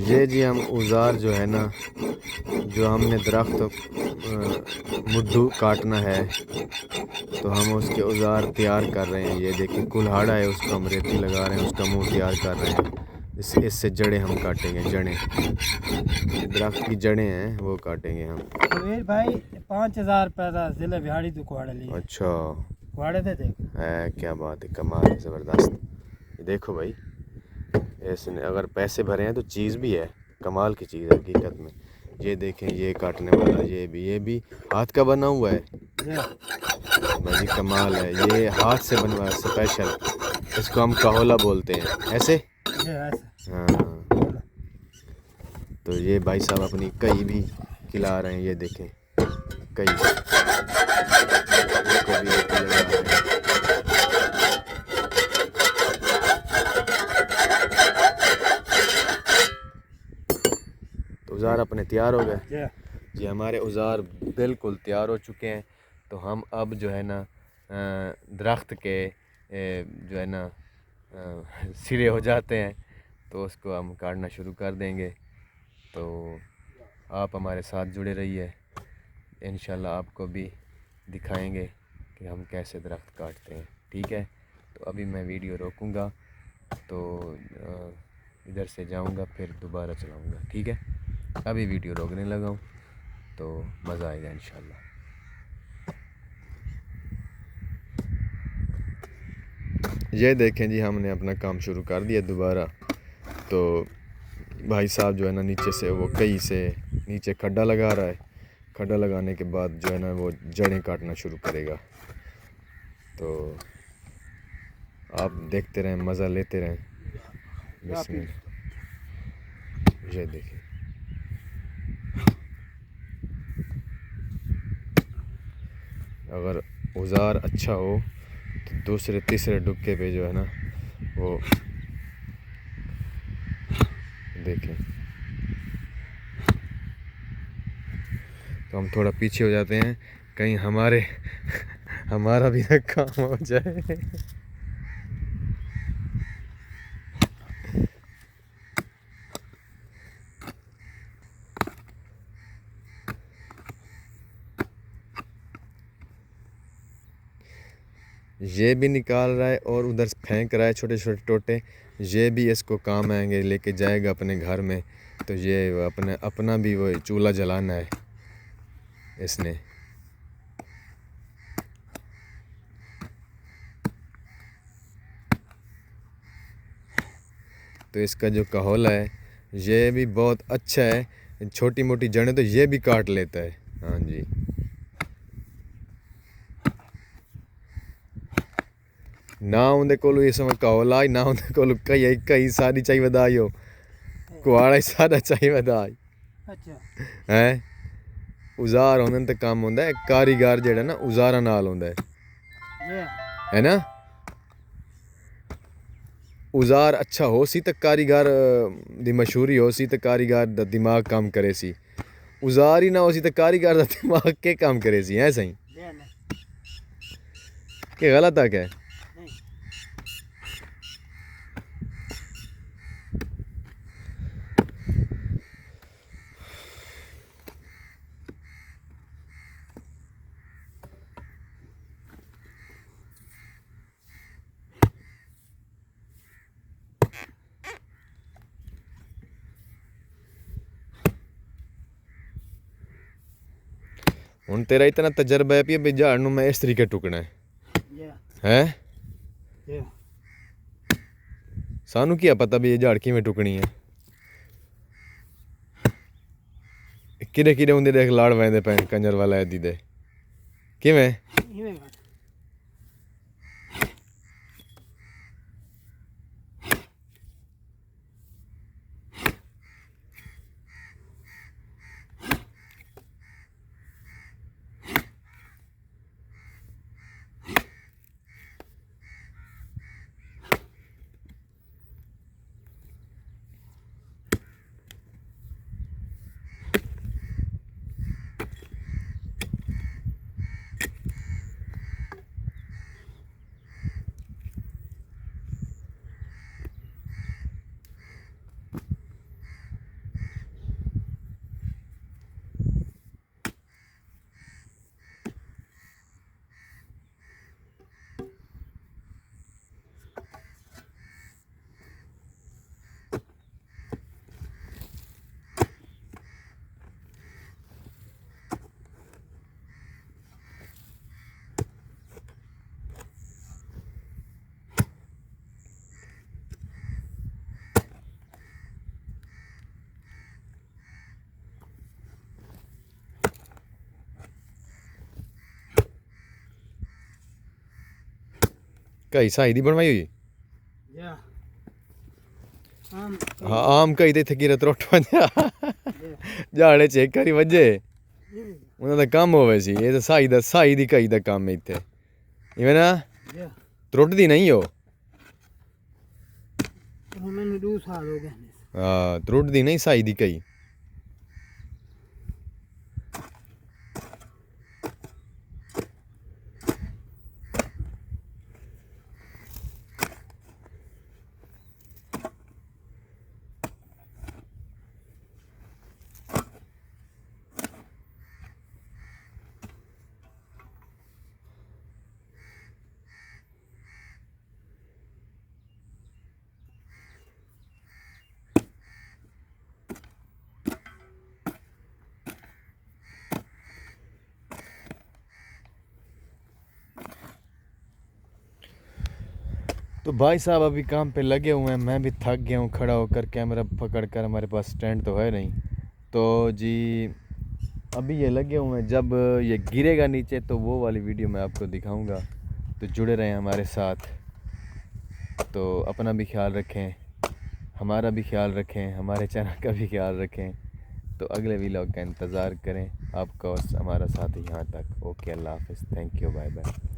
ये जी हम औज़ार जो है ना, जो हमने दरख्त मुद्दू काटना है तो हम उसके औज़ार तैयार कर रहे हैं। ये देखिए कुल्हाड़ा है, उसको हम रेती लगा रहे हैं, उसका मुंह तैयार कर रहे हैं। इससे जड़ें हम काटेंगे, जड़ें, दरख्त की जड़ें हैं वो काटेंगे हम। कबीर भाई 5000 रुपये का जिले बिहाड़ी तो कुआड़े लिए। अच्छा कुआड़े दे दे है, क्या बात है, कमाल है, ज़बरदस्त। ये देखो भाई, इसने अगर पैसे भरे हैं तो चीज़ भी है, कमाल की चीज़ है हकीकत में। ये देखें, ये काटने वाला, ये भी हाथ का बना हुआ है भाई, कमाल है। ये हाथ से बनवा है स्पेशल, इसको हम काहोला बोलते हैं, ऐसे। हाँ, तो ये भाई साहब अपनी कई भी खिला रहे हैं, ये देखें कई, इसको भी रेती लगा रहे हैं। तो औज़ार अपने तैयार हो गए जी, हमारे औज़ार बिल्कुल तैयार हो चुके हैं। तो हम अब जो है ना दरख्त के जो है ना सिरे हो जाते हैं तो उसको हम काटना शुरू कर देंगे। तो आप हमारे साथ जुड़े रहिए, इंशाल्लाह आपको भी दिखाएंगे कि हम कैसे दरख्त काटते हैं, ठीक है। तो अभी मैं वीडियो रोकूंगा, तो इधर से जाऊंगा फिर दोबारा चलाऊंगा, ठीक है। अभी वीडियो रोकने लगा हूँ, तो मज़ा आएगा इंशाल्लाह। ये देखें जी, हमने अपना काम शुरू कर दिया दोबारा। तो भाई साहब जो है ना, नीचे से वो कई से नीचे खड्डा लगा रहा है। खड्डा लगाने के बाद जो है ना वो जड़ें काटना शुरू करेगा। तो आप देखते रहें, मज़ा लेते रहें। बिस्मिल्लाह, ये देखिए, अगर औज़ार अच्छा हो तो दूसरे तीसरे डुक्के पे जो है ना वो देखें। तो हम थोड़ा पीछे हो जाते हैं, कहीं हमारा भी ना काम हो जाए। ये भी निकाल रहा है और उधर फेंक रहा है छोटे छोटे टोटे। ये भी इसको काम आएंगे, लेके जाएगा अपने घर में। तो ये अपना भी वो चूल्हा जलाना है इसने। तो इसका जो कहोला है ये भी बहुत अच्छा है, छोटी मोटी जड़ें तो ये भी काट लेता है। हाँ जी, ना उनके कोल इस समय कहोला ही ना, उनके कोल कई कई सारी चाहिए बदाई कुआड़ा ही सारा चाहिए बदाई है। औज़ार होने ते काम होंदा है, कारीगर जेड़ा ना औज़ारां नाल होंदा है ना। औज़ार अच्छा हो सी तो कारीगर दी मशहूरी हो सी तो कारीगर दा दिमाग काम करे सी। औज़ार ही ना हो सी तो कारीगर दा दिमाग के काम करे सी, है सही के गलत है क्या? हुन तेरा इतना तजर्बा है भी झाड़ नूं मैं इस तरीके टुकना है। सानू क्या पता भी ये झाड़ किवें टुकनी है। किरे किरे होंदे देख, लाड़ वैंदे पे कंजर वाला है दीदे किवें। कई साई दी बनवाई हुई या हाँ आम कई ते थे गिरत रोट वजा जाड़े चेक करी वजे उन्हों दा काम होवे सी ये तो साई दी कई दा काम है इत्थे इवें ना त्रुटदी नहीं हो मैंने 2 साल हो गए हाँ त्रुटदी नहीं साई दी कई तो भाई साहब अभी काम पे लगे हुए हैं मैं भी थक गया हूँ खड़ा होकर कैमरा पकड़ कर हमारे पास स्टैंड तो है नहीं तो जी अभी ये लगे हुए हैं जब ये गिरेगा नीचे तो वो वाली वीडियो मैं आपको दिखाऊंगा तो जुड़े रहें हमारे साथ तो अपना भी ख्याल रखें हमारा भी ख्याल रखें हमारे चैनल का भी ख्याल रखें तो अगले व्लॉग का इंतज़ार करें आपका और हमारा साथ यहाँ तक ओके अल्लाह हाफ़िज़ थैंक यू बाय बाय